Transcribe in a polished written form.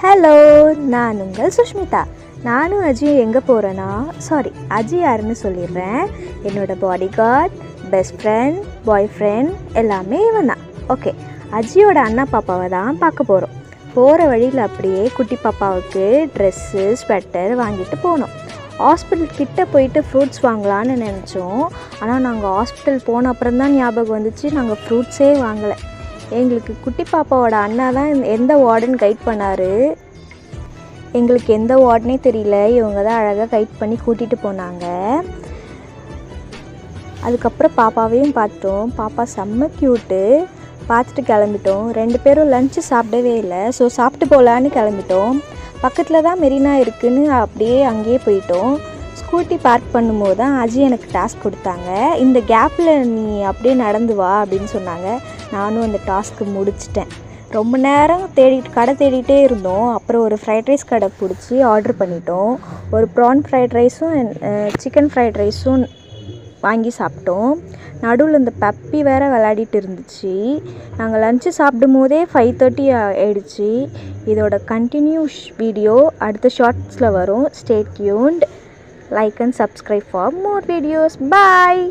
Hello, நான் உங்கள் சுஷ்மிதா. நானும் அஜியும் எங்கே போகிறேன்னா, அஜி யாருன்னு சொல்லிடுறேன். என்னோடய பாடி கார்ட், பெஸ்ட் ஃப்ரெண்ட், பாய் ஃப்ரெண்ட் எல்லாமே இவன் தான். ஓகே, அஜியோட அண்ணா பாப்பாவை தான் பார்க்க போகிறோம். போகிற வழியில் அப்படியே குட்டி பாப்பாவுக்கு ட்ரெஸ்ஸு, ஸ்வெட்டர் வாங்கிட்டு போனோம். ஹாஸ்பிட்டல் கிட்டே போயிட்டு ஃப்ரூட்ஸ் வாங்கலான்னு நினச்சோம். ஆனால் நாங்கள் ஹாஸ்பிட்டல் போன அப்புறம் தான் ஞாபகம் வந்துச்சு, நாங்கள் ஃப்ரூட்ஸே வாங்கலை. எங்களுக்கு குட்டி பாப்பாவோட அண்ணா தான் எந்த வார்டுன்னு கைட் பண்ணார். எங்களுக்கு எந்த வார்டுனே தெரியல, இவங்க தான் அழகாக கைட் பண்ணி கூட்டிகிட்டு போனாங்க. அதுக்கப்புறம் பாப்பாவையும் பார்த்தோம். பாப்பா செம்ம க்யூட்டு. பார்த்துட்டு கிளம்பிட்டோம். 2 பேரும் லஞ்சு சாப்பிடவே இல்லை. ஸோ சாப்பிட்டு போகலான்னு கிளம்பிட்டோம். பக்கத்தில் தான் மெரினா இருக்குதுன்னு அப்படியே அங்கேயே போயிட்டோம். ஸ்கூட்டி பார்க் பண்ணும்போது தான் அஜி எனக்கு டாஸ்க் கொடுத்தாங்க. இந்த கேப்பில் நீ அப்படியே நடந்து வா அப்படின்னு சொன்னாங்க. நானும் அந்த டாஸ்க்கு முடிச்சிட்டேன். ரொம்ப நேரம் கடை தேடிகிட்டே இருந்தோம். அப்புறம் ஒரு ஃப்ரைட் ரைஸ் கடை பிடிச்சி ஆர்டர் பண்ணிட்டோம். ஒரு ப்ரான் ஃப்ரைட் ரைஸும் சிக்கன் ஃப்ரைட் ரைஸும் வாங்கி சாப்பிட்டோம். நடுவில் இந்த பப்பி வேறு விளையாடிட்டு இருந்துச்சு. நாங்கள் லஞ்சு சாப்பிடும் போதே 5:30 ஆயிடுச்சு. இதோட கண்டினியூஸ் வீடியோ அடுத்த ஷார்ட்ஸில் வரும். Stay tuned. Like and subscribe for more videos. Bye.